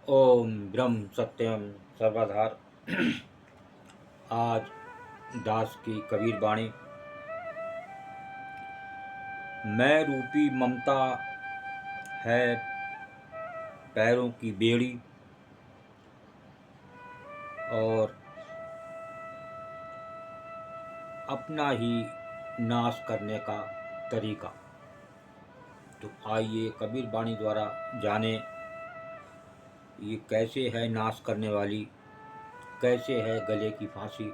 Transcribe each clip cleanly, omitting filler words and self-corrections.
ओम ब्रह्म सत्यम सर्वधार। आज दास की कबीर वाणी। मैं रूपी ममता है पैरों की बेड़ी, और अपना ही नाश करने का तरीका। तो आइए कबीर वाणी द्वारा जाने ये कैसे है नाश करने वाली, कैसे है गले की फांसी।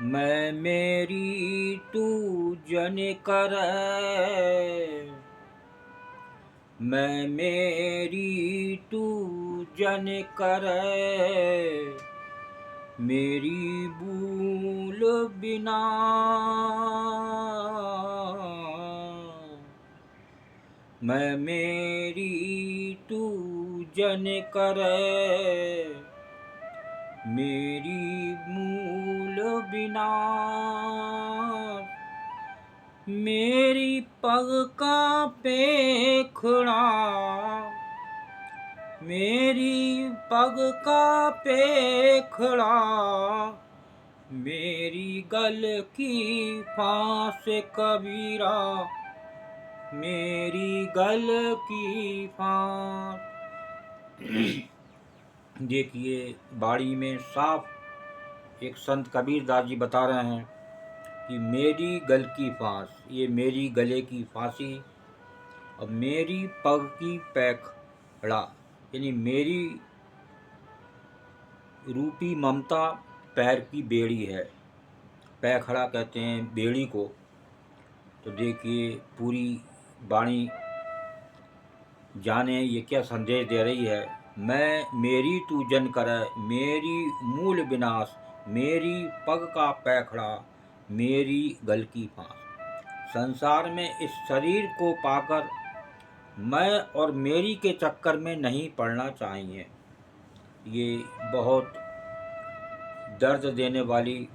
मैं मेरी तू जन कर, मैं मेरी तू जन कर, मेरी भूल बिना मैं मेरी तू जन कर, मेरी भूल बिना मेरी पग का पेखड़ा, मेरी पग का पेखड़ा, मेरी गल की फांस कबीरा, मेरी गल की फांस। देखिए बाड़ी में साफ एक संत कबीर दास जी बता रहे हैं कि मेरी गल की फांस, ये मेरी गले की फांसी, और मेरी पग की पैखड़ा, यानी मेरी रूपी ममता पैर की बेड़ी है। पैखड़ा कहते हैं बेड़ी को। तो देखिए पूरी वाणी जाने ये क्या संदेश दे रही है। मैं मेरी तू जन करे, मेरी मूल विनाश, मेरी पग का पैखड़ा, मेरी गल की फांस। संसार में इस शरीर को पाकर मैं और मेरी के चक्कर में नहीं पड़ना चाहिए। ये बहुत दर्द देने वाली,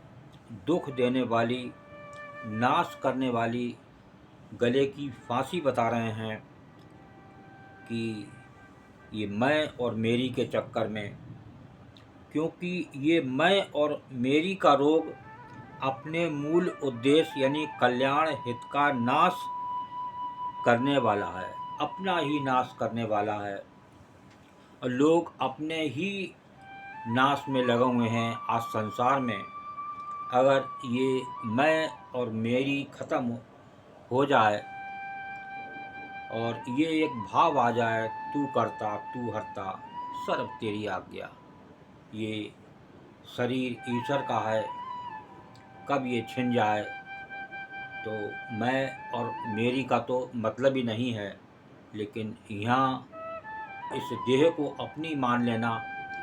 दुख देने वाली, नाश करने वाली गले की फांसी बता रहे हैं कि ये मैं और मेरी के चक्कर में, क्योंकि ये मैं और मेरी का रोग अपने मूल उद्देश्य यानी कल्याण हित का नाश करने वाला है, अपना ही नाश करने वाला है। और लोग अपने ही नाश में लगे हुए हैं। आज संसार में अगर ये मैं और मेरी खत्म हो जाए और ये एक भाव आ जाए, तू करता तू हरता सर्व तेरी आज्ञा, ये शरीर ईश्वर का है, कब ये छिन जाए तो मैं और मेरी का तो मतलब ही नहीं है। लेकिन यहाँ इस देह को अपनी मान लेना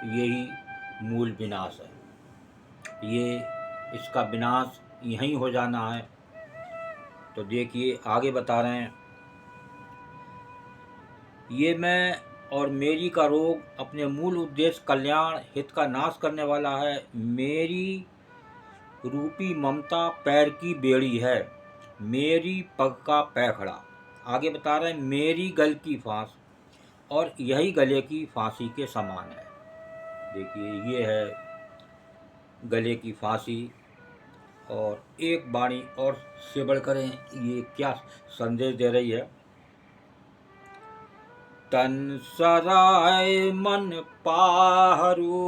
यही मूल विनाश है। ये इसका विनाश यहीं हो जाना है। तो देखिए आगे बता रहे हैं, ये मैं और मेरी का रोग अपने मूल उद्देश्य कल्याण हित का नाश करने वाला है। मेरी रूपी ममता पैर की बेड़ी है, मेरी पग का पैखड़ा। आगे बता रहे हैं मेरी गल की फांस, और यही गले की फांसी के समान है। देखिए ये है गले की फांसी। और एक वाणी और से बढ़कर ये क्या संदेश दे रही है। तन सराय मन पाहरू,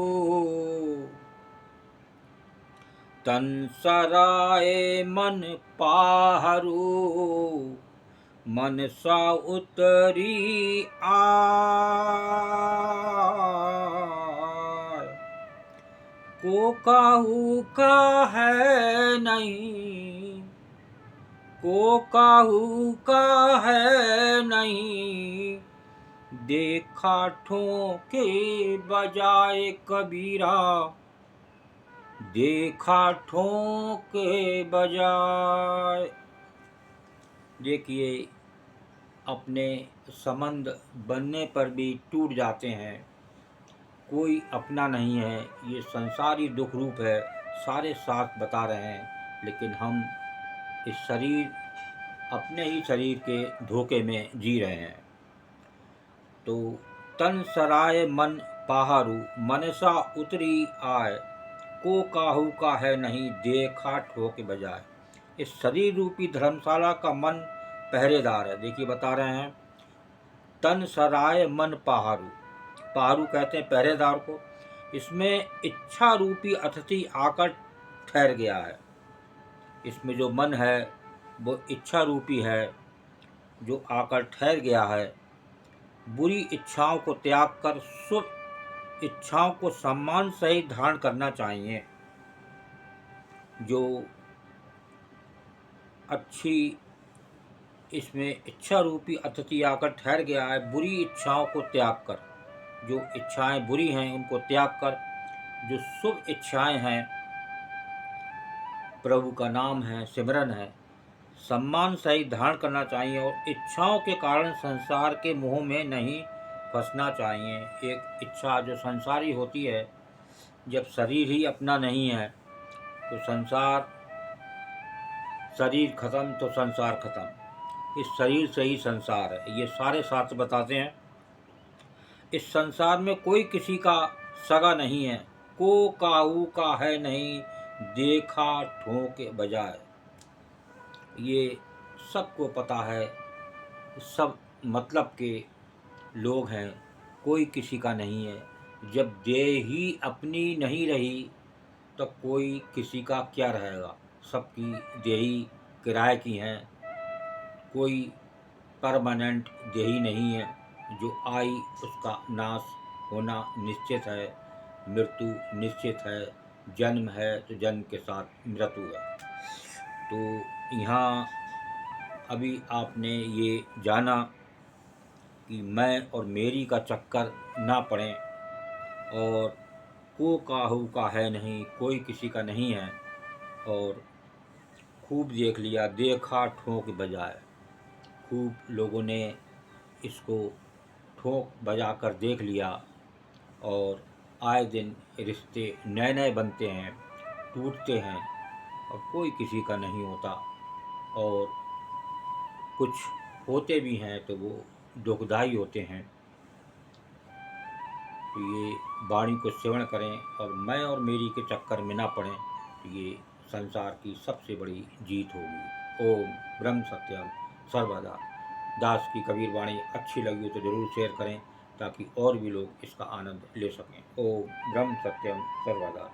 तन सराय मन पाहरू, मन सा उतरी आय, को काहू का है नहीं, को काहू का है नहीं, देखा ठोके बजाए कबीरा, देखा ठोके बजाए। देखिए अपने संबंध बनने पर भी टूट जाते हैं, कोई अपना नहीं है, ये संसारी दुख रूप है, सारे साथ बता रहे हैं। लेकिन हम इस शरीर, अपने ही शरीर के धोखे में जी रहे हैं। तो तन सराय मन पाहरू, मनसा उतरी आय, को काहू का है नहीं, देखा ठोक बजाए। इस शरीर रूपी धर्मशाला का मन पहरेदार है। देखिए बता रहे हैं, तन सराय मन पहारू, पहारू कहते हैं पहरेदार को। इसमें इच्छा रूपी अतिथि आकर ठहर गया है। इसमें जो मन है वो इच्छा रूपी है, जो आकर ठहर गया है। बुरी इच्छाओं को त्याग कर शुभ इच्छाओं को सम्मान सहित धारण करना चाहिए। जो अच्छी इसमें इच्छा रूपी अतिथि आकर ठहर गया है, बुरी इच्छाओं को त्याग कर, जो इच्छाएं बुरी हैं उनको त्याग कर जो शुभ इच्छाएं हैं, प्रभु का नाम है, सिमरन है, सम्मान सहित धारण करना चाहिए और इच्छाओं के कारण संसार के मोह में नहीं फंसना चाहिए। एक इच्छा जो संसारी होती है, जब शरीर ही अपना नहीं है तो संसार, शरीर खत्म तो संसार खत्म। इस शरीर से ही संसार है, ये सारे शास्त्र बताते हैं। इस संसार में कोई किसी का सगा नहीं है, को काहू का है नहीं, देखा ठोके बजाए। ये सबको पता है, सब मतलब के लोग हैं, कोई किसी का नहीं है। जब देह ही अपनी नहीं रही तो कोई किसी का क्या रहेगा। सबकी देही किराए की हैं, कोई परमानेंट देही नहीं है। जो आई उसका नाश होना निश्चित है, मृत्यु निश्चित है, जन्म है तो जन्म के साथ मृत्यु है। तो यहाँ अभी आपने ये जाना कि मैं और मेरी का चक्कर ना पड़े, और को काहू का है नहीं, कोई किसी का नहीं है। और खूब देख लिया, देखा ठोक बजाए, खूब लोगों ने इसको ठोक बजा कर देख लिया। और आए दिन रिश्ते नए नए बनते हैं, टूटते हैं, और कोई किसी का नहीं होता। और कुछ होते भी हैं तो वो दुखदाई होते हैं। तो ये वाणी को श्रवण करें और मैं और मेरी के चक्कर में ना पड़ें, तो ये संसार की सबसे बड़ी जीत होगी। ओम ब्रह्म सत्यम सर्वदा। दास की कबीर वाणी अच्छी लगी हो तो ज़रूर शेयर करें ताकि और भी लोग इसका आनंद ले सकें। ओम ब्रह्म सत्यम सर्वदा।